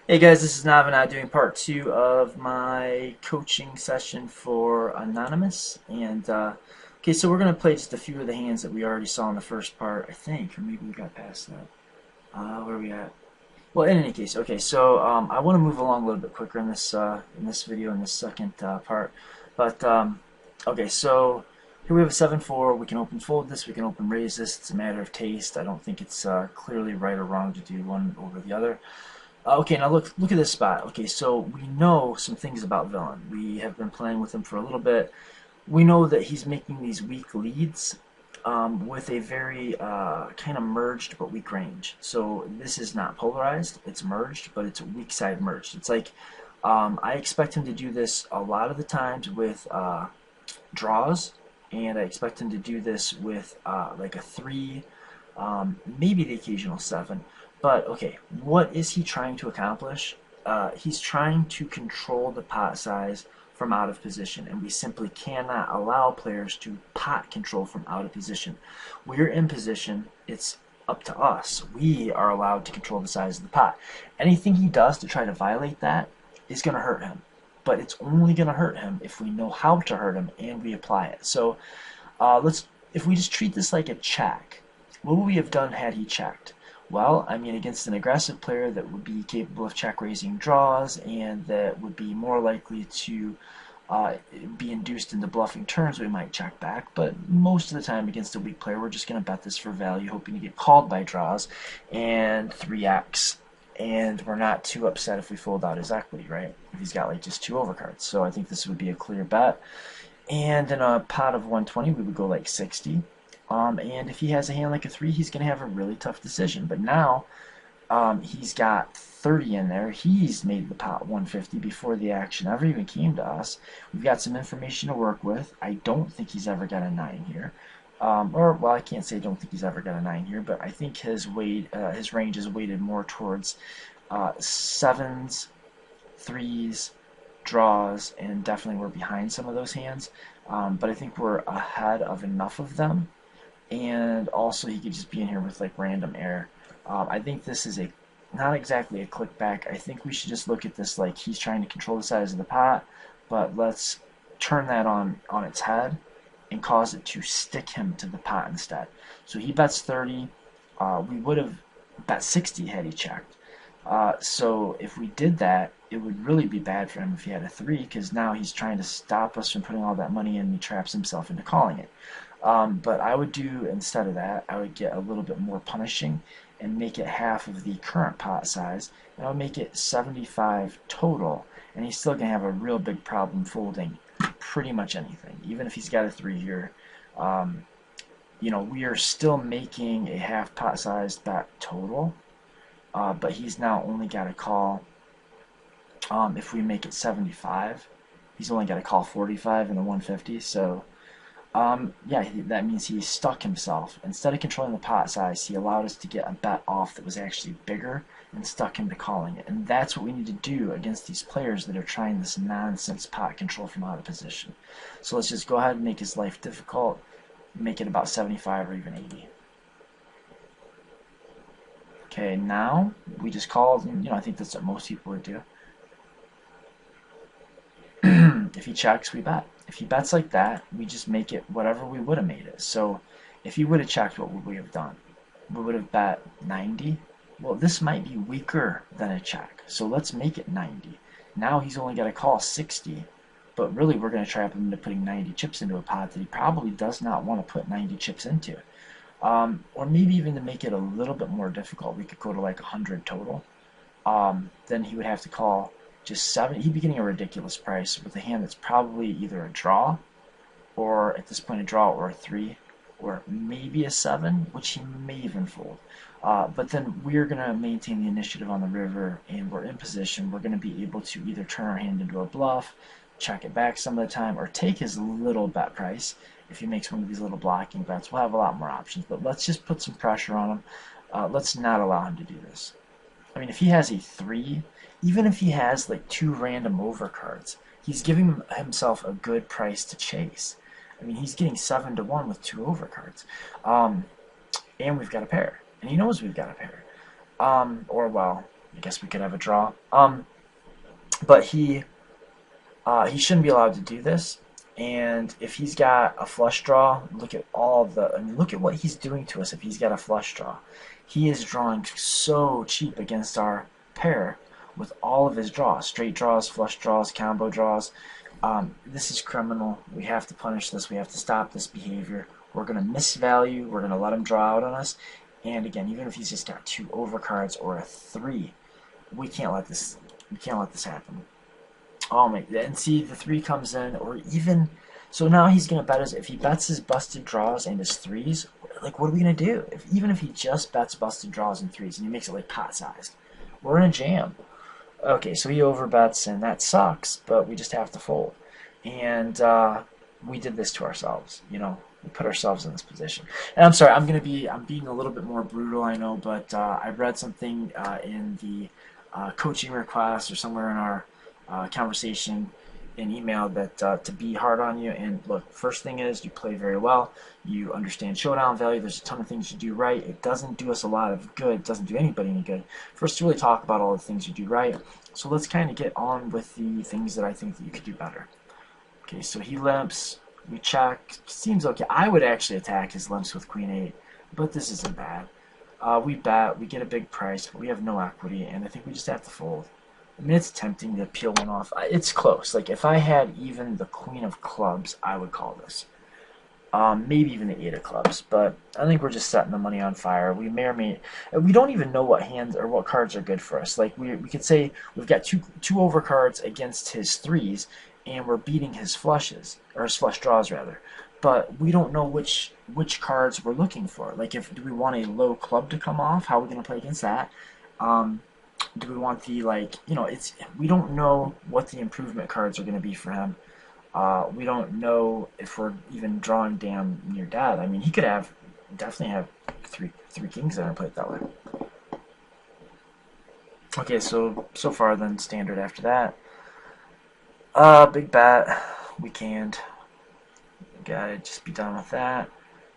Hey guys, this is Navana doing part two of my coaching session for Anonymous. Okay, so we're going to play just a few of the hands that we already saw in the first part, I think, or maybe we got past that. Where are we at? Well, in any case, okay, so I want to move along a little bit quicker in this video, in this second part. But, okay, so here we have a 7-4. We can open fold this, we can open raise this. It's a matter of taste. I don't think it's clearly right or wrong to do one over the other. Okay, now look at this spot. Okay, so we know some things about Villain. We have been playing with him for a little bit. We know that he's making these weak leads with a very kind of merged but weak range. So this is not polarized, it's merged, but it's a weak side merged. It's like I expect him to do this a lot of the times with draws, and I expect him to do this with like a 3, maybe the occasional 7. But okay, what is he trying to accomplish? He's trying to control the pot size from out of position, and we simply cannot allow players to pot control from out of position. We're in position, it's up to us. We are allowed to control the size of the pot. Anything he does to try to violate that is going to hurt him. But it's only going to hurt him if we know how to hurt him and we apply it. So if we just treat this like a check, what would we have done had he checked? Well, I mean, against an aggressive player that would be capable of check raising draws and that would be more likely to be induced into bluffing turns, we might check back. But most of the time against a weak player, we're just going to bet this for value, hoping to get called by draws and 3x. And we're not too upset if we fold out his equity, right? If he's got like just 2 overcards. So I think this would be a clear bet. And in a pot of 120, we would go like 60. And if he has a hand like a 3, he's going to have a really tough decision. But now he's got 30 in there. He's made the pot 150 before the action ever even came to us. We've got some information to work with. I don't think he's ever got a 9 here. Well, I can't say I don't think he's ever got a 9 here, but I think his range is weighted more towards 7s, 3s, draws, and definitely we're behind some of those hands. But I think we're ahead of enough of them, and also he could just be in here with like random air. I think this is not exactly a click back. I think we should just look at this like he's trying to control the size of the pot, but let's turn that on its head and cause it to stick him to the pot instead. So he bets 30. We would have bet 60 had he checked. So if we did that, it would really be bad for him if he had a 3, because now he's trying to stop us from putting all that money in, and he traps himself into calling it. But I would do, instead of that, I would get a little bit more punishing and make it half of the current pot size, and I would make it 75 total, and he's still going to have a real big problem folding pretty much anything, even if he's got a 3 here. We are still making a half pot size bet total, but he's now only got to call, if we make it 75, he's only got to call 45 in the 150. So yeah, that means he stuck himself. Instead of controlling the pot size, he allowed us to get a bet off that was actually bigger and stuck him to calling it. And that's what we need to do against these players that are trying this nonsense pot control from out of position. So let's just go ahead and make his life difficult, make it about 75 or even 80. Okay, now we just called, and I think that's what most people would do. If he checks, we bet. If he bets like that, we just make it whatever we would have made it. So if he would have checked, what would we have done? We would have bet 90. Well, this might be weaker than a check, so let's make it 90. Now he's only got to call 60, but really we're going to trap him into putting 90 chips into a pot that he probably does not want to put 90 chips into. Or maybe even to make it a little bit more difficult, we could go to like 100 total. Then he would have to call just 7. He'd be getting a ridiculous price with a hand that's probably either a draw, or at this point a draw, or a 3, or maybe a 7, which he may even fold. But then we're going to maintain the initiative on the river, and we're in position. We're going to be able to either turn our hand into a bluff, check it back some of the time, or take his little bet price. If he makes one of these little blocking bets, we'll have a lot more options. But let's just put some pressure on him. Let's not allow him to do this. I mean, if he has a 3, even if he has like 2 random overcards, he's giving himself a good price to chase. I mean, he's getting 7 to 1 with 2 overcards. And we've got a pair. And he knows we've got a pair. Or, well, I guess we could have a draw. But he shouldn't be allowed to do this. And if he's got a flush draw, look at all the. I mean, look at what he's doing to us. If he's got a flush draw, he is drawing so cheap against our pair with all of his draws, straight draws, flush draws, combo draws. This is criminal. We have to punish this. We have to stop this behavior. We're gonna misvalue. We're gonna let him draw out on us. And again, even if he's just got 2 overcards or a 3, we can't let this. We can't let this happen. Oh my! And see, the 3 comes in, or even so now he's gonna bet us if he bets his busted draws and his 3s. Like, what are we gonna do? Even if he just bets busted draws and 3s and he makes it like pot sized, we're in a jam. Okay, so he overbets and that sucks, but we just have to fold. And we did this to ourselves, you know. We put ourselves in this position. And I'm sorry, I'm being a little bit more brutal, I know, but I read something in the coaching request or somewhere in our conversation in email that to be hard on you. And look, first thing is you play very well. You understand showdown value. There's a ton of things you do right. It doesn't do us a lot of good. It doesn't do anybody any good. First, to really talk about all the things you do right. So let's kind of get on with the things that I think that you could do better. Okay, so he limps. We check. Seems okay. I would actually attack his limps with queen 8, but this isn't bad. We bet. We get a big price, but we have no equity, and I think we just have to fold. I mean, it's tempting to peel one off. It's close. Like, if I had even the queen of clubs, I would call this. Maybe even the 8 of clubs, but I think we're just setting the money on fire. We may or may. We don't even know what hands or what cards are good for us. Like, we could say we've got two overcards against his 3s, and we're beating his flushes, or his flush draws rather. But we don't know which cards we're looking for. Like, do we want a low club to come off? How are we going to play against that? Do we want the, like, you know, we don't know what the improvement cards are going to be for him. We don't know if we're even drawing damn near dead. I mean, he could definitely have three kings there and play it that way. Okay, so far then standard after that. Big bet. We canned. Gotta just be done with that.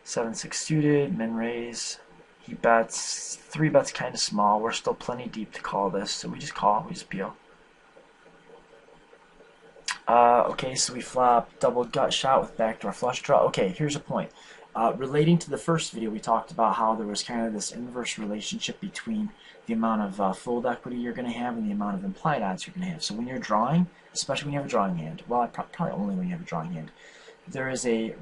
7-6 suited, min raise. He bets. 3 bets kind of small. We're still plenty deep to call this, so we just call. We just peel. Okay, so we flop double gut shot with backdoor flush draw. Okay, here's a point. Relating to the first video, we talked about how there was kind of this inverse relationship between the amount of fold equity you're going to have and the amount of implied odds you're going to have. So when you're drawing, especially when you have a drawing hand, well, probably only when you have a drawing hand, there is a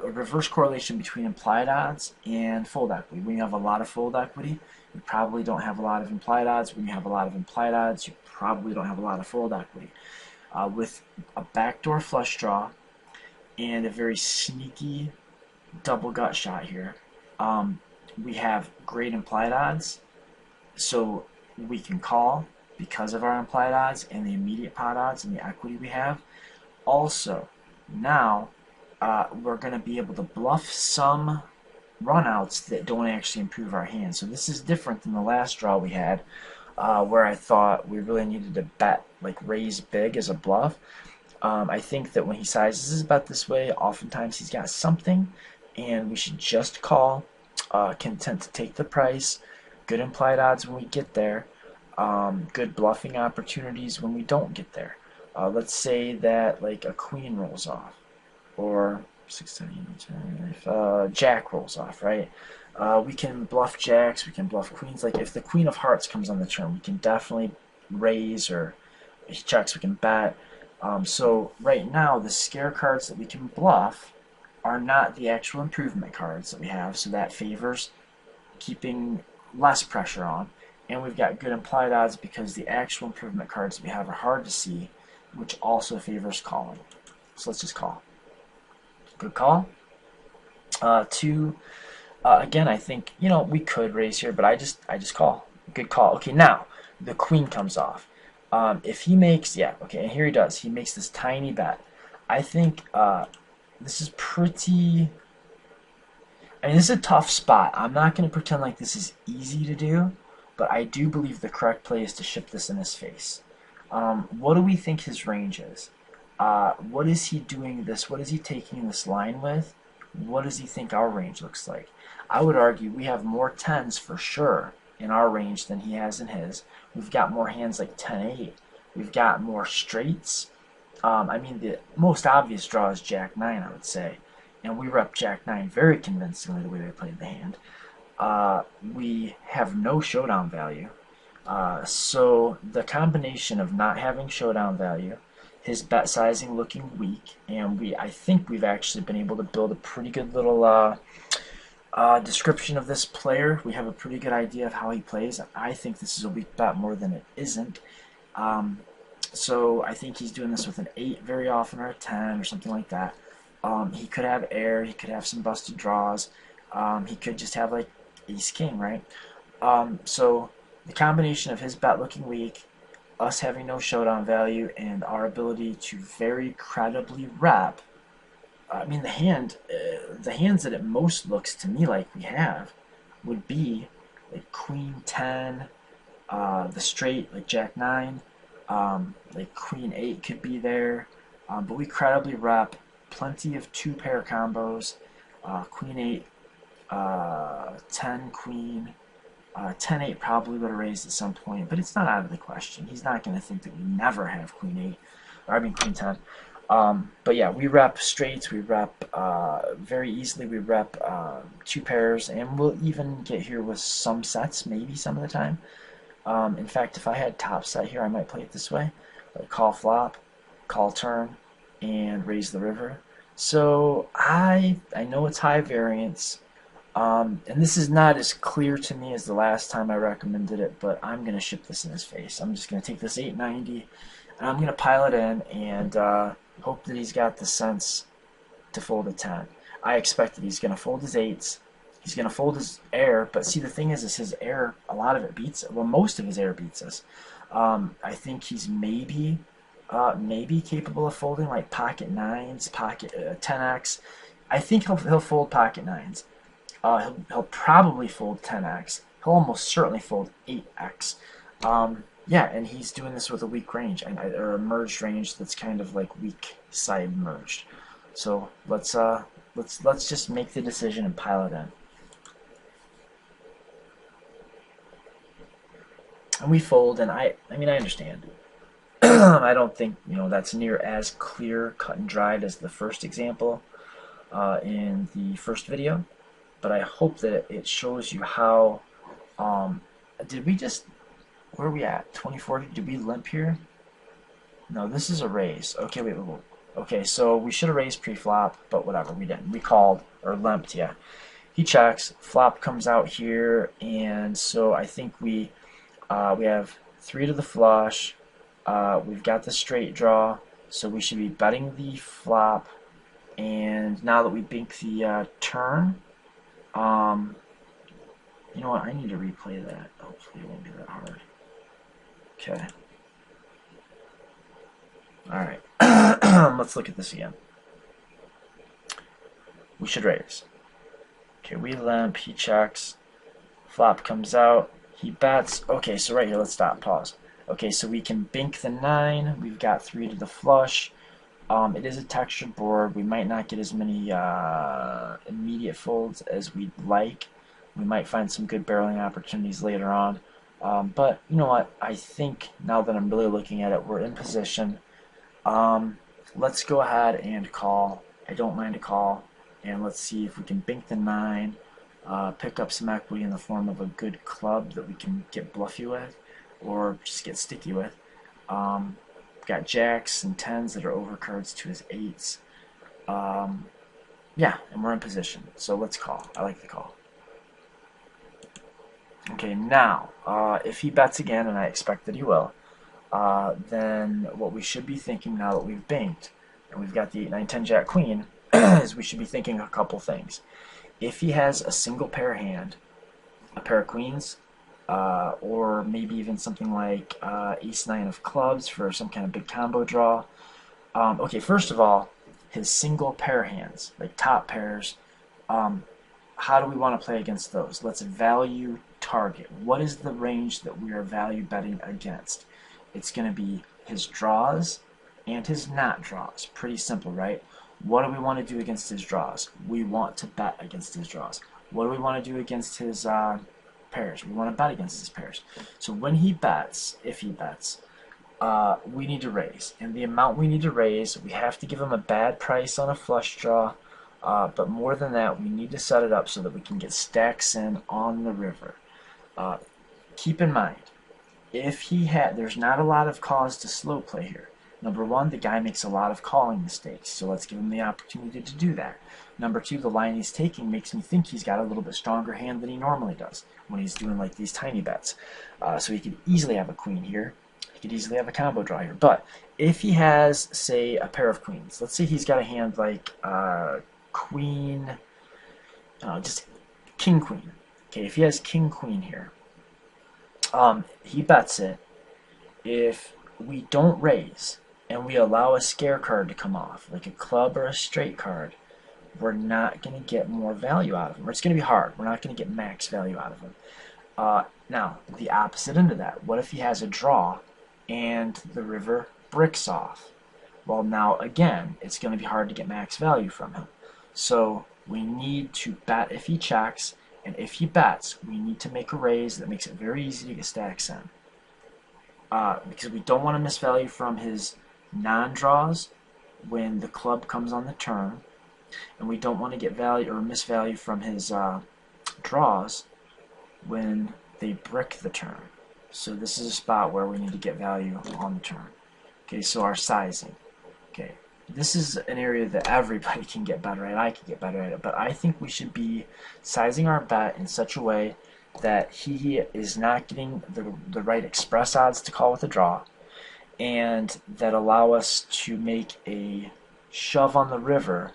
reverse correlation between implied odds and fold equity. When you have a lot of fold equity, you probably don't have a lot of implied odds. When you have a lot of implied odds, you probably don't have a lot of fold equity. With a backdoor flush draw and a very sneaky double gut shot here, we have great implied odds, so we can call because of our implied odds and the immediate pot odds and the equity we have. Also, now we're going to be able to bluff some runouts that don't actually improve our hand. So this is different than the last draw we had, where I thought we really needed to bet, like raise big as a bluff. I think that when he sizes his bet this way, oftentimes he's got something, and we should just call, content to take the price, good implied odds when we get there, good bluffing opportunities when we don't get there. Let's say that like a queen rolls off, or 6, 7, 8, 10, jack rolls off, right? We can bluff jacks, we can bluff queens. Like if the queen of hearts comes on the turn, we can definitely raise, or if he checks, we can bet. So right now, the scare cards that we can bluff are not the actual improvement cards that we have, so that favors keeping less pressure on. And we've got good implied odds because the actual improvement cards we have are hard to see, which also favors calling. So let's just call. Good call. 2. Again, I think, you know, we could raise here, but I just call. Good call. Okay, now the queen comes off. If he makes, yeah, okay, and here he does. He makes this tiny bet. I think this is pretty. I mean, this is a tough spot. I'm not going to pretend like this is easy to do, but I do believe the correct play is to ship this in his face. What do we think his range is? What is he doing this? What is he taking this line with? What does he think our range looks like? I would argue we have more 10s for sure in our range than he has in his. We've got more hands like 10-8. We've got more straights. I mean, the most obvious draw is Jack-9, I would say. And we rep Jack-9 very convincingly the way they played the hand. We have no showdown value. So the combination of not having showdown value, his bet sizing looking weak, and I think we've actually been able to build a pretty good little description of this player. We have a pretty good idea of how he plays. I think this is a weak bet more than it isn't. So I think he's doing this with an 8 very often, or a 10 or something like that. He could have air, he could have some busted draws, he could just have like ace-king, right? So the combination of his bet looking weak, us having no showdown value, and our ability to very credibly rep, I mean, the hands that it most looks to me like we have would be like Queen 10, the straight like Jack 9, like Queen 8 could be there, but we credibly rep plenty of 2-pair combos, Queen 8, 10 Queen, 10-8 probably would have raised at some point, but it's not out of the question. He's not going to think that we never have Queen 8, or I mean Queen 10. But yeah, we rep straights, we rep very easily, we rep 2 pairs, and we'll even get here with some sets, maybe some of the time. In fact, if I had top set here, I might play it this way, like call flop, call turn, and raise the river. So I know it's high variance, and this is not as clear to me as the last time I recommended it, but I'm going to ship this in his face. I'm just going to take this 890, and I'm going to pile it in, and hope that he's got the sense to fold a 10. I expect that he's going to fold his 8s, he's going to fold his air, but see, the thing is his air, a lot of it beats, well, most of his air beats us. I think he's maybe capable of folding like pocket 9s, pocket 10x. I think he'll fold pocket 9s. He'll probably fold 10x. He'll almost certainly fold 8x. Yeah, and he's doing this with a weak range, or a merged range that's kind of like weak side merged. So let's just make the decision and pile it in. And we fold, and I mean, I understand. I don't think that's near as clear, cut and dried as the first example in the first video, but I hope that it shows you how. Did we just? Where are we at? 2040? Did we limp here? No, this is a raise. Okay, wait. Okay, so we should have raised pre-flop, but whatever, we didn't. We called, or limped, yeah. He checks, flop comes out here, and so I think we have 3 to the flush. We've got the straight draw, so we should be betting the flop, and now that we bink the turn, you know what, I need to replay that. Hopefully it won't be that hard. Okay. Alright. Let's look at this again. We should raise. Okay, we limp, he checks, flop comes out, he bets. Okay, so right here, let's stop, pause. Okay, so we can bink the 9, we've got 3 to the flush. It is a textured board, we might not get as many immediate folds as we'd like. We might find some good barreling opportunities later on. But you know what, I think now that I'm really looking at it, we're in position. Let's go ahead and call. I don't mind a call, and let's see if we can bink the 9, pick up some equity in the form of a good club that we can get bluffy with, or just get sticky with. Got jacks and 10s that are overcards to his 8s. Yeah, and we're in position, so let's call. I like the call. Okay, now, if he bets again, and I expect that he will, then what we should be thinking now that we've banked, and we've got the 8, 9, 10, jack, queen, is we should be thinking a couple things. If he has a single pair hand, a pair of queens, or maybe even something like ace 9 of clubs for some kind of big combo draw. Okay, first of all, his single pair hands, like top pairs, how do we want to play against those? Let's value target. What is the range that we are value betting against? It's going to be his draws and his not draws. Pretty simple, right? What do we want to do against his draws? We want to bet against his draws. What do we want to do against his pairs. We want to bet against his pairs. So when he bets, if he bets, we need to raise. And the amount we need to raise, we have to give him a bad price on a flush draw. But more than that, we need to set it up so that we can get stacks in on the river. Keep in mind, if he had, there's not a lot of cause to slow play here. Number one, the guy makes a lot of calling mistakes, so let's give him the opportunity to do that. Number two, the line he's taking makes me think he's got a little bit stronger hand than he normally does when he's doing like these tiny bets. So he could easily have a queen here. He could easily have a combo draw here. But if he has, say, a pair of queens, let's say he's got a hand like queen, just king queen. Okay, if he has king queen here, he bets it. If we don't raise and we allow a scare card to come off, like a club or a straight card, we're not going to get more value out of him. Or it's going to be hard. We're not going to get max value out of him. Now, the opposite end of that, what if he has a draw and the river bricks off? Well, now, again, it's going to be hard to get max value from him. So we need to bet if he checks, and if he bets, we need to make a raise that makes it very easy to get stacks in. Because we don't want to miss value from his non-draws when the club comes on the turn, and we don't want to get value or miss value from his draws when they brick the turn. So this is a spot where we need to get value on the turn. Okay, so our sizing. Okay, this is an area that everybody can get better at. I can get better at it, but I think we should be sizing our bet in such a way that he is not getting the right express odds to call with a draw, and that allow us to make a shove on the river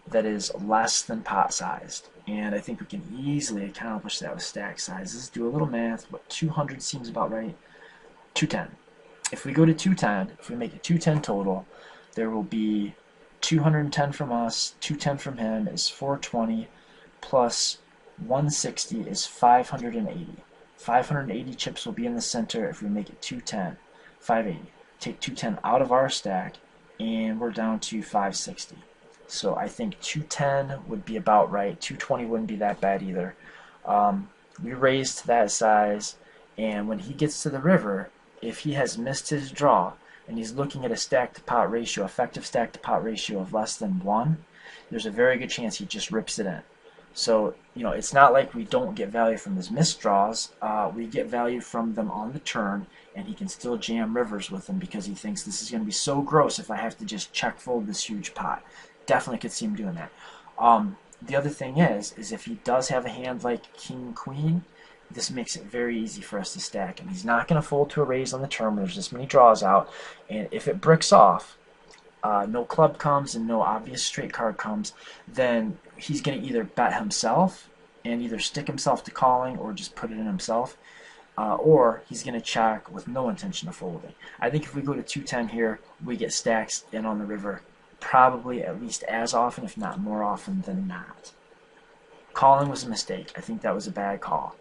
that is less than pot sized. And I think we can easily accomplish that with stack sizes. Do a little math. What, 200 seems about right? 210. If we go to 210, if we make it 210 total, there will be 210 from us, 210 from him is 420, plus 160 is 580. 580 chips will be in the center if we make it 210. 580. Take 210 out of our stack, and we're down to 560. So I think 210 would be about right. 220 wouldn't be that bad either. We raised to that size, and when he gets to the river, if he has missed his draw and he's looking at a stack to pot ratio, effective stack to pot ratio of less than 1, there's a very good chance he just rips it in. So, you know, it's not like we don't get value from his missed draws. We get value from them on the turn, and he can still jam rivers with them because he thinks this is going to be so gross if I have to just check fold this huge pot. Definitely could see him doing that. The other thing is if he does have a hand like king queen, this makes it very easy for us to stack him. He's not going to fold to a raise on the turn when there's this many draws out, and if it bricks off, no club comes and no obvious straight card comes, then he's going to either bet himself and either stick himself to calling or just put it in himself, or he's going to check with no intention of folding. I think if we go to 210 here, we get stacks in on the river probably at least as often, if not more often than not. Calling was a mistake. I think that was a bad call.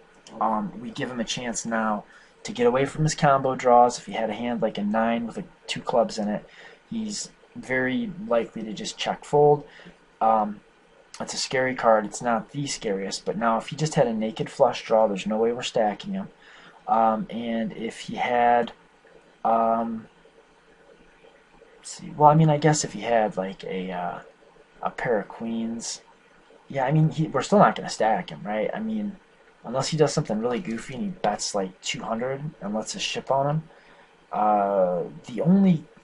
We give him a chance now to get away from his combo draws. If he had a hand like a 9 with 2 clubs in it, he's very likely to just check fold. It's a scary card. It's not the scariest, but now if he just had a naked flush draw, there's no way we're stacking him. And if he had, see, well, I mean, I guess if he had like a pair of queens, yeah, I mean, we're still not going to stack him, right? I mean, unless he does something really goofy and he bets like 200 and lets us ship on him.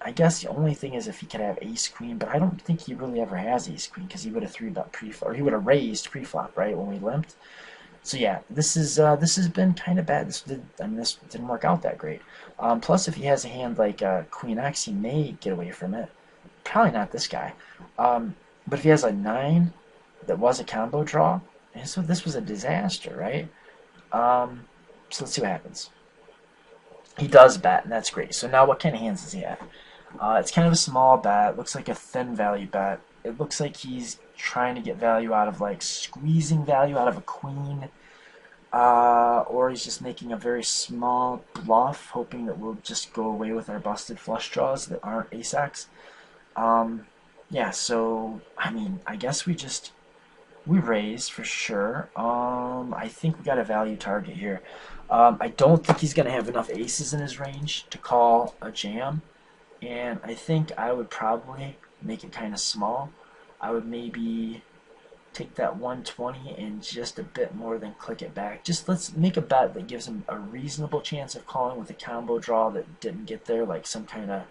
I guess the only thing is if he could have ace queen, but I don't think he really ever has ace queen because he would have 3-bet pre-flop, or he would have raised pre-flop, right, when we limped. So yeah, this has been kind of bad. This didn't work out that great. Plus, if he has a hand like Queen X, he may get away from it. Probably not this guy. But if he has a 9 that was a combo draw, and so this was a disaster, right? So let's see what happens. He does bet, and that's great. So now what kind of hands does he have? It's kind of a small bet. Looks like a thin value bet. It looks like he's trying to get value out of, like, squeezing value out of a queen. Or he's just making a very small bluff, hoping that we'll just go away with our busted flush draws that aren't ace-x. Yeah, so, I mean, I guess we We raised for sure. I think we got a value target here. I don't think he's going to have enough aces in his range to call a jam, and I think I would probably make it kind of small. I would maybe take that 120 and just a bit more than click it back. Just let's make a bet that gives him a reasonable chance of calling with a combo draw that didn't get there, like some kind of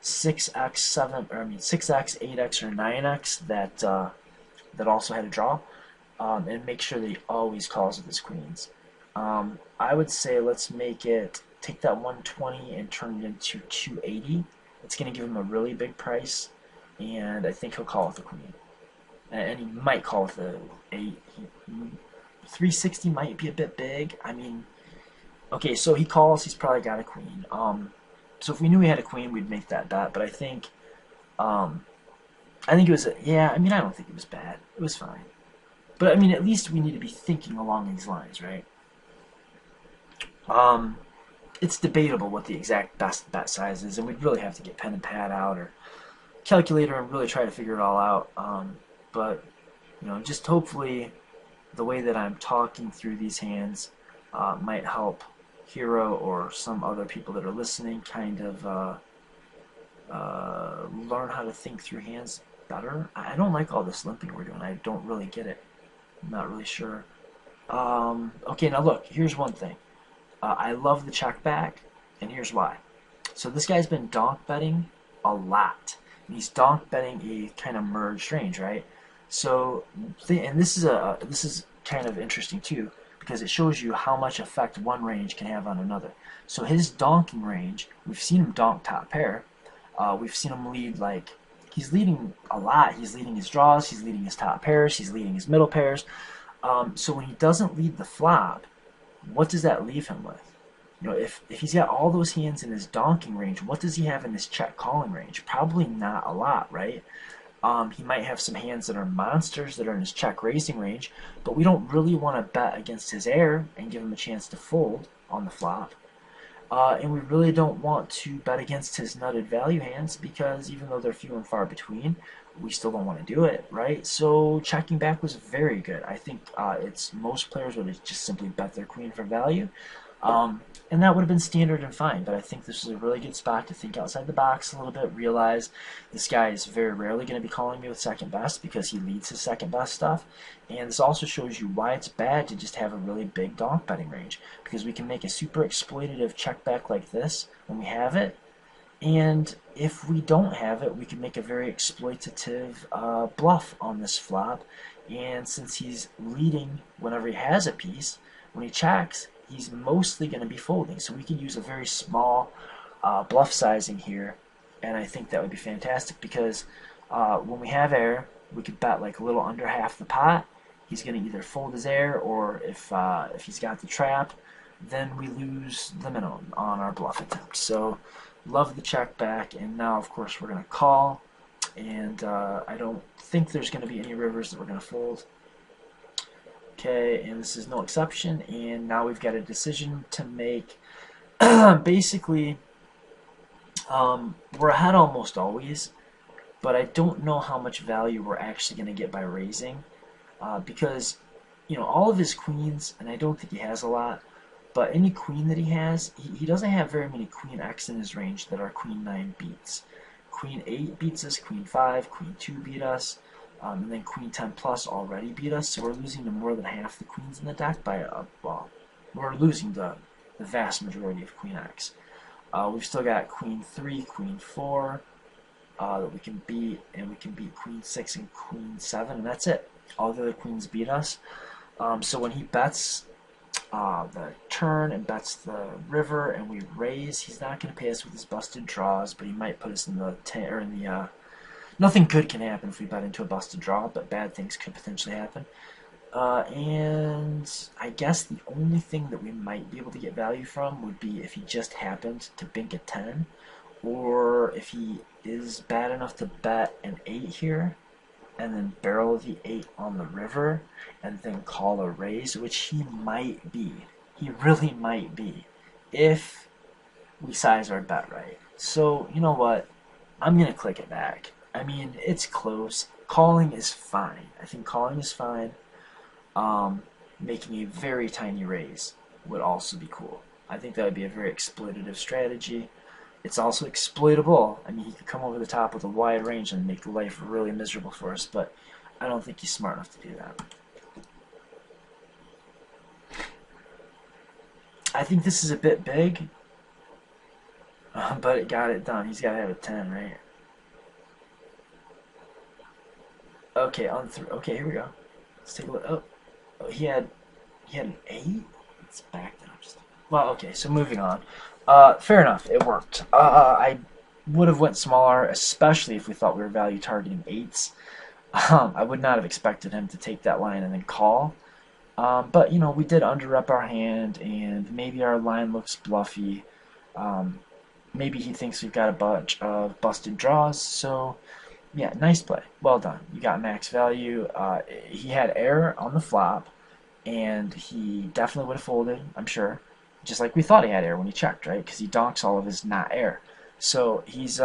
6x, 7, or I mean 6x, 8x, or 9x that also had a draw, and make sure that he always calls with his queens. I would say let's make it, take that 120 and turn it into 280. It's going to give him a really big price, and I think he'll call with the queen. And he might call with the 8. 360 might be a bit big. I mean, okay, so he calls, he's probably got a queen. So if we knew he had a queen, we'd make that bet, but I think it was, yeah, I mean, I don't think it was bad. It was fine. But, I mean, at least we need to be thinking along these lines, right? It's debatable what the exact best bet size is, and we'd really have to get pen and pad out or calculator and really try to figure it all out. But, just hopefully the way that I'm talking through these hands might help Hero or some other people that are listening kind of learn how to think through hands better. I don't like all this limping we're doing. I don't really get it. I'm not really sure. Okay, now look, here's one thing. I love the check back, and here's why. So this guy's been donk betting a lot. And he's donk betting a kind of merged range, right? So, and this is kind of interesting too, because it shows you how much effect one range can have on another. So his donking range, we've seen him donk top pair. We've seen him lead, like, he's leading a lot. He's leading his draws, he's leading his top pairs, he's leading his middle pairs. So when he doesn't lead the flop, what does that leave him with? If he's got all those hands in his donking range, what does he have in his check calling range? Probably not a lot, right? He might have some hands that are monsters that are in his check raising range, but we don't really want to bet against his air and give him a chance to fold on the flop. And we really don't want to bet against his nutted value hands, because even though they're few and far between, we still don't want to do it, right? So checking back was very good. I think most players would have just simply bet their queen for value. And that would have been standard and fine, but I think this is a really good spot to think outside the box a little bit, realize this guy is very rarely going to be calling me with second best because he leads his second best stuff, and this also shows you why it's bad to just have a really big donk betting range, because we can make a super exploitative check back like this when we have it, and if we don't have it, we can make a very exploitative bluff on this flop, and since he's leading whenever he has a piece, when he checks, he's mostly going to be folding. So we could use a very small bluff sizing here, and I think that would be fantastic, because when we have air, we could bet like a little under half the pot. He's going to either fold his air, or if he's got the trap, then we lose the minimum on our bluff attempt. So love the check back, and now of course we're going to call, and I don't think there's going to be any rivers that we're going to fold. Okay, and this is no exception, and now we've got a decision to make. Basically, we're ahead almost always, but I don't know how much value we're actually going to get by raising, because, all of his queens, and I don't think he has a lot, but any queen that he has, he doesn't have very many queen X in his range that are queen 9 beats. Queen 8 beats us, queen 5, queen 2 beat us, and then queen 10 plus already beat us, so we're losing to more than half the queens in the deck by well, we're losing the vast majority of queen X. We've still got queen 3, queen 4 that we can beat, and we can beat queen 6 and queen 7, and that's it. All the other queens beat us. So when he bets the turn and bets the river and we raise, he's not going to pay us with his busted draws, but he might put us in the nothing good can happen if we bet into a busted draw, but bad things could potentially happen. And I guess the only thing that we might be able to get value from would be if he just happened to bink a 10, or if he is bad enough to bet an 8 here, and then barrel the 8 on the river, and then call a raise, which he might be. He really might be, if we size our bet right. So, you know what? I'm going to click it back. I mean, it's close. Calling is fine. I think calling is fine. Making a very tiny raise would also be cool. I think that would be a very exploitative strategy. It's also exploitable. I mean, he could come over the top with a wide range and make life really miserable for us, but I don't think he's smart enough to do that. I think this is a bit big, but it got it done. He's got to have a 10, right? Okay, on through. Okay, here we go. Let's take a look. Oh, he had an 8. Let's back that up just. Well, okay. So moving on. Fair enough. It worked. I would have went smaller, especially if we thought we were value targeting 8s. I would not have expected him to take that line and then call. But you know, we did underrep our hand, and maybe our line looks bluffy. Um, Maybe he thinks we've got a bunch of busted draws. So yeah, nice play. Well done. You got max value. He had air on the flop, and he definitely would have folded, I'm sure. Just like we thought he had air when he checked, right? Because he donks all of his not air. So he's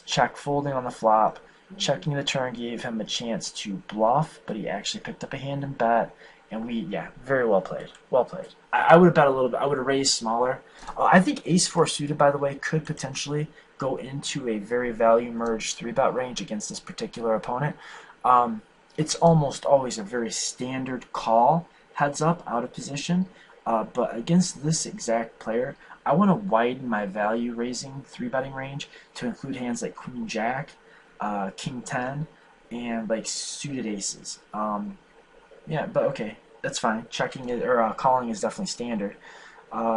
check folding on the flop. Checking the turn gave him a chance to bluff, but he actually picked up a hand and bet. And yeah, very well played. Well played. I would have bet a little bit. I would have raised smaller. I think ace-4 suited, by the way, could potentially go into a very value merged 3-bet range against this particular opponent. It's almost always a very standard call, heads up, out of position. But against this exact player, I want to widen my value raising 3-betting range to include hands like Queen Jack, King 10, and like suited aces. Yeah, but okay, that's fine. Checking it or calling is definitely standard.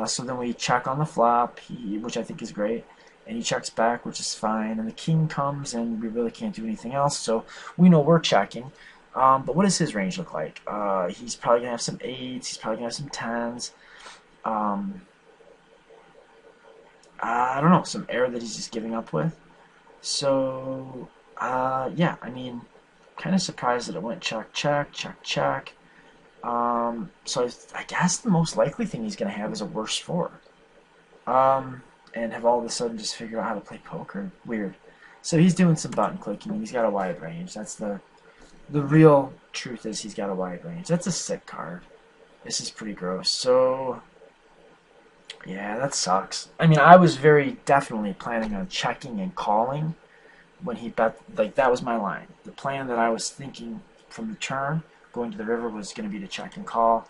So then we check on the flop, which I think is great, and he checks back, which is fine. And the king comes, and we really can't do anything else. So we know we're checking. But what does his range look like? He's probably gonna have some 8s. He's probably gonna have some 10s. I don't know, some air that he's just giving up with. So yeah, I mean, kind of surprised that it went check, check, check, check. So I guess the most likely thing he's going to have is a worse 4. And have all of a sudden just figured out how to play poker. Weird. So he's doing some button clicking. He's got a wide range. That's the real truth is he's got a wide range. That's a sick card. This is pretty gross. So yeah, that sucks. I mean, I was very definitely planning on checking and calling when he bet. Like, that was my line. The plan that I was thinking from the turn going to the river was going to be to check and call.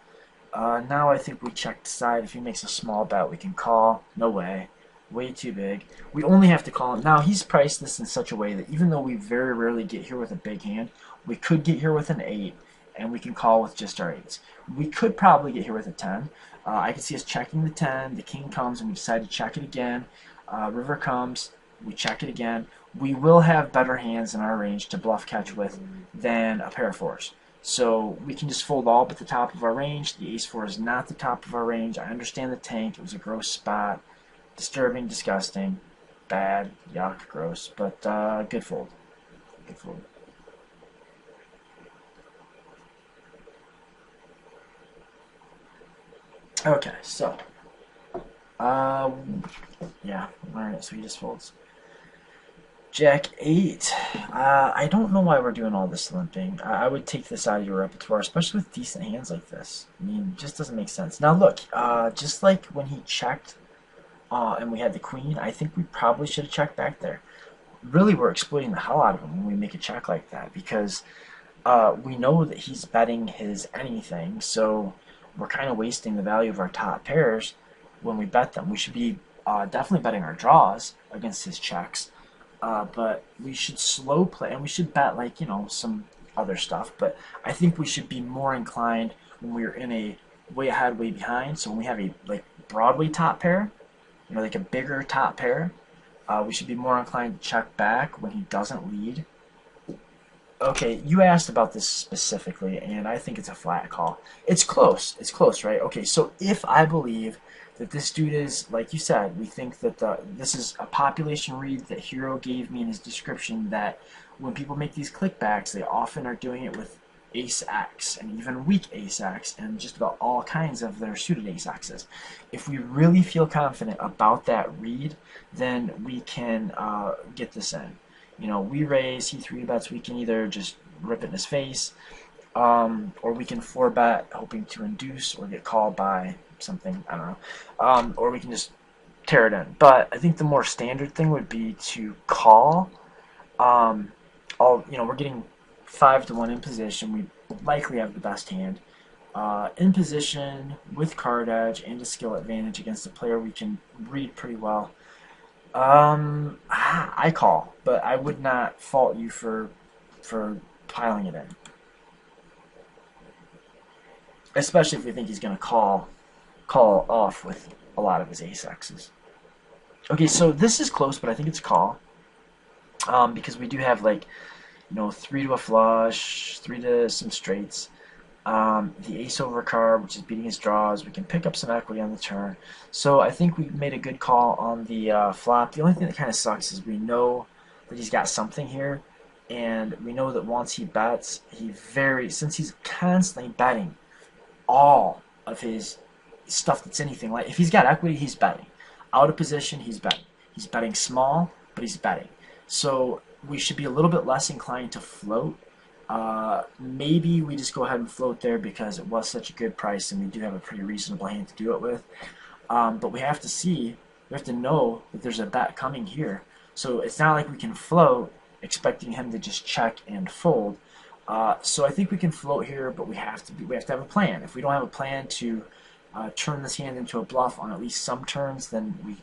Now I think we check the side. If he makes a small bet, we can call. No way. Way too big. We only have to call him. Now, he's priced this in such a way that even though we very rarely get here with a big hand, we could get here with an 8, and we can call with just our 8s. We could probably get here with a 10. I can see us checking the 10. The king comes, and we decide to check it again. River comes. We check it again. We will have better hands in our range to bluff catch with than a pair of 4s. So we can just fold all but the top of our range. The ace-4 is not the top of our range. I understand the tank. It was a gross spot. Disturbing, disgusting, bad, yuck, gross. But good fold. Good fold. Okay, so. Yeah, alright, so he just folds. Jack 8. I don't know why we're doing all this limping. I would take this out of your repertoire, especially with decent hands like this. I mean, it just doesn't make sense. Now look, just like when he checked and we had the queen, I think we probably should have checked back there. Really, we're exploiting the hell out of him when we make a check like that because we know that he's betting his anything, so we're kind of wasting the value of our top pairs when we bet them. We should be definitely betting our draws against his checks. But we should slow play, and we should bet, like, you know, some other stuff. But I think we should be more inclined when we're in a way ahead, way behind. So when we have a, like, Broadway top pair, you know, like a bigger top pair, we should be more inclined to check back when he doesn't lead. Okay, you asked about this specifically, and I think it's a flat call. It's close. It's close, right? Okay, so if I believe that this dude is, like you said, we think that this is a population read that Hero gave me in his description, that when people make these clickbacks, they often are doing it with ace X and even weak ace X and just about all kinds of their suited ace X's. If we really feel confident about that read, then we can get this in. You know, we raise, he 3-bets, we can either just rip it in his face. Or we can 4-bet hoping to induce or get called by something, I don't know. Or we can just tear it in. But I think the more standard thing would be to call. Um, we're getting 5-1 in position. We likely have the best hand. In position with card edge and a skill advantage against a player we can read pretty well. I call, but I would not fault you for piling it in, especially if we think he's going to call off with a lot of his ace X's. Okay, so this is close, but I think it's a call, because we do have like 3 to a flush, 3 to some straights. The ace over card, which is beating his draws. We can pick up some equity on the turn. So I think we made a good call on the flop. The only thing that kind of sucks is we know that he's got something here, and we know that once he bets, since he's constantly betting all of his stuff that's anything like, if he's got equity, he's betting. Out of position, he's betting. He's betting small, but he's betting. So we should be a little bit less inclined to float. Maybe we just go ahead and float there because it was such a good price and we do have a pretty reasonable hand to do it with. But we have to know that there's a bet coming here. So it's not like we can float expecting him to just check and fold. So I think we can float here, but we have to have a plan. If we don't have a plan to turn this hand into a bluff on at least some turns, then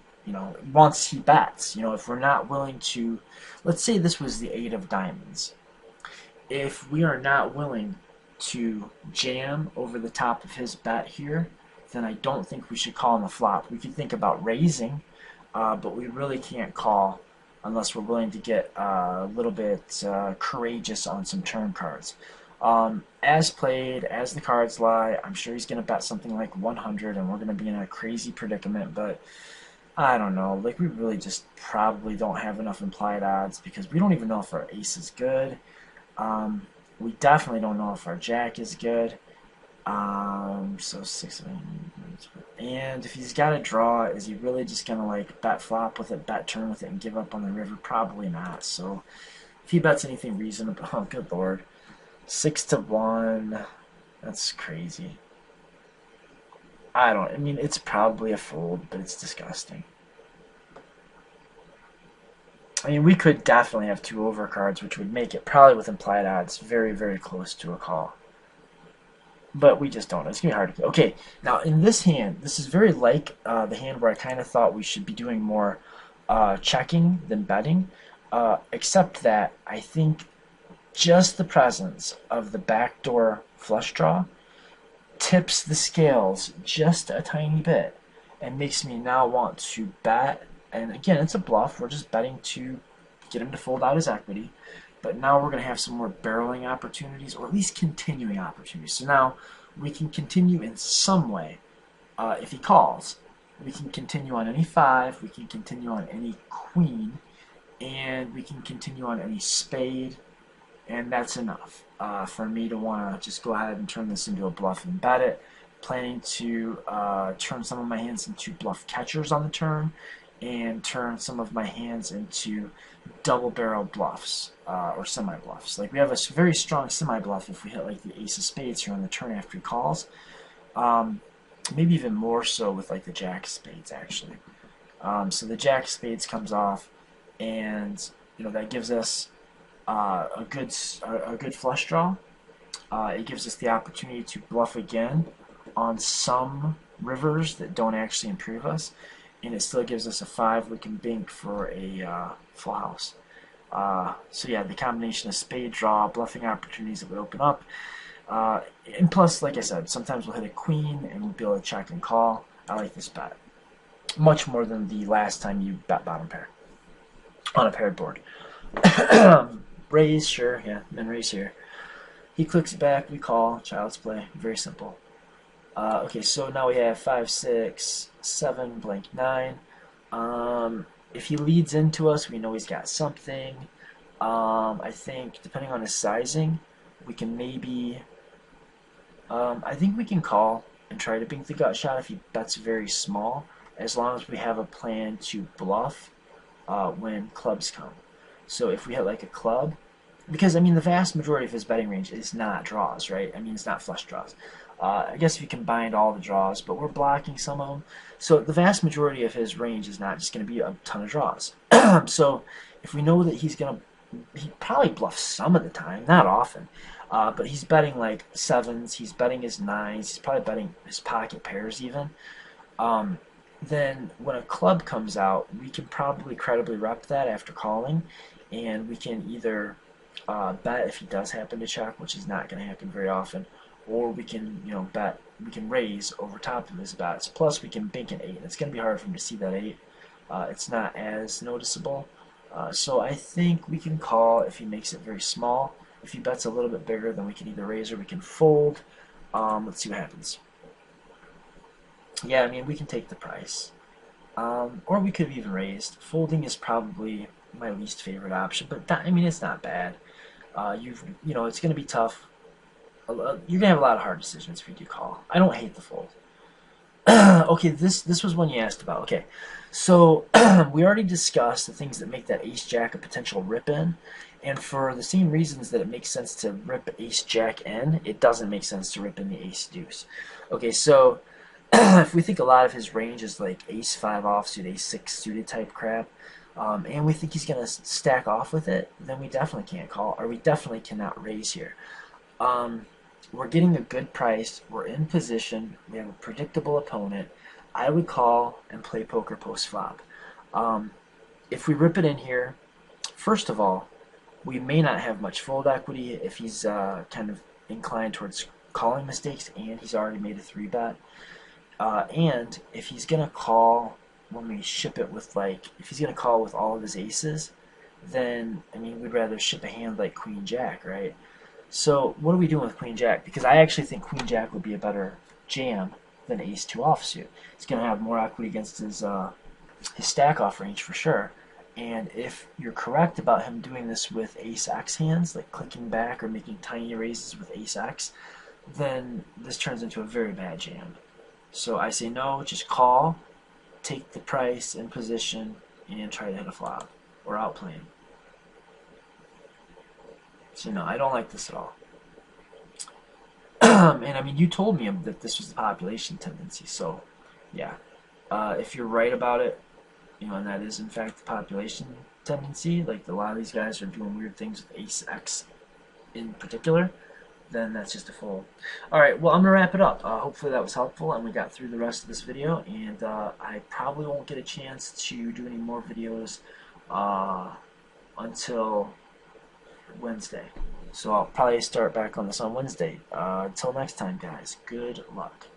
once he bets, if we're not willing to, let's say this was the 8 of diamonds. If we are not willing to jam over the top of his bet here, then I don't think we should call on the flop. We could think about raising, but we really can't call unless we're willing to get a little bit courageous on some turn cards. As played, as the cards lie, I'm sure he's going to bet something like 100, and we're going to be in a crazy predicament, but I don't know. Like, we really just probably don't have enough implied odds because we don't even know if our ace is good. We definitely don't know if our jack is good. So 6 of 8. And if he's got a draw, is he really just going to like bet flop with it, bet turn with it, and give up on the river? Probably not. So if he bets anything reasonable, oh, good lord. 6-1. That's crazy. I mean, it's probably a fold, but it's disgusting. I mean, we could definitely have 2 overcards, which would make it probably with implied odds very, very close to a call. But we just don't. It's going to be hard to play. Okay, now in this hand, this is very like the hand where I kind of thought we should be doing more checking than betting, except that I think just the presence of the backdoor flush draw tips the scales just a tiny bit and makes me now want to bet. And again, it's a bluff. We're just betting to get him to fold out his equity. But now we're going to have some more barreling opportunities, or at least continuing opportunities. So now we can continue in some way. If he calls, we can continue on any 5, we can continue on any queen, and we can continue on any spade, and that's enough for me to want to just go ahead and turn this into a bluff and bet it. Planning to turn some of my hands into bluff catchers on the turn, and turn some of my hands into double barrel bluffs or semi bluffs. Like, we have a very strong semi bluff if we hit like the ace of spades here on the turn after he calls. Maybe even more so with like the jack of spades actually. So the jack of spades comes off, and that gives us a good flush draw. It gives us the opportunity to bluff again on some rivers that don't actually improve us, and it still gives us a 5 we can bank for a full house. So yeah, the combination of spade draw, bluffing opportunities that would open up, and plus, like I said, sometimes we'll hit a queen and we'll be able to check and call. I like this bet much more than the last time you bet bottom pair on a paired board. Raise, sure, yeah, then raise here. He clicks it back, we call, child's play, very simple. Okay, so now we have 5, 6, 7, blank 9. If he leads into us, we know he's got something. I think, depending on his sizing, we can maybe... I think we can call and try to bank the gut shot if he bets very small, as long as we have a plan to bluff when clubs come. So if we hit like a club, because I mean the vast majority of his betting range is not draws, right? I mean it's not flush draws. I guess if you combined all the draws, but we're blocking some of them. So the vast majority of his range is not just going to be a ton of draws. So if we know that he probably bluffs some of the time, not often, but he's betting like sevens, he's betting his nines, he's probably betting his pocket pairs even. Um, then when a club comes out, we can probably credibly rep that after calling, and we can either bet if he does happen to check, which is not going to happen very often, or we can bet we can raise over top of his bets. Plus we can bank an 8. It's going to be hard for him to see that 8. It's not as noticeable. So I think we can call if he makes it very small. If he bets a little bit bigger, then we can either raise or we can fold. Let's see what happens. Yeah, I mean we can take the price. Or we could have even raised. Folding is probably my least favorite option, but I mean it's not bad. It's going to be tough. You're gonna have a lot of hard decisions if you do call. I don't hate the fold. Okay, this was one you asked about. Okay, so we already discussed the things that make that ace jack a potential rip in, and for the same reasons that it makes sense to rip ace jack in, it doesn't make sense to rip in the ace deuce. Okay, so if we think a lot of his range is like ace 5 offsuit, ace 6 suited type crap, and we think he's gonna stack off with it, then we definitely can't call, or we definitely cannot raise here. We're getting a good price. We're in position. We have a predictable opponent. I would call and play poker post flop. If we rip it in here, first of all, we may not have much fold equity if he's kind of inclined towards calling mistakes and he's already made a 3-bet. And if he's going to call when we ship it with if he's going to call with all of his aces, then, I mean, we'd rather ship a hand like Queen Jack, right? So what are we doing with Queen Jack? Because I actually think Queen Jack would be a better jam than Ace 2 offsuit. He's going to have more equity against his stack off range for sure. And if you're correct about him doing this with Ace X hands, like clicking back or making tiny raises with Ace X, then this turns into a very bad jam. So I say no, just call, take the price in position, and try to hit a flop or outplay him. So no, I don't like this at all. And I mean, you told me that this was the population tendency, so yeah. If you're right about it, and that is in fact the population tendency, like a lot of these guys are doing weird things with Ace X in particular, then that's just a fold. Alright, well I'm going to wrap it up. Hopefully that was helpful and we got through the rest of this video, and I probably won't get a chance to do any more videos until Wednesday. So I'll probably start back on this on Wednesday. Until next time, guys, good luck.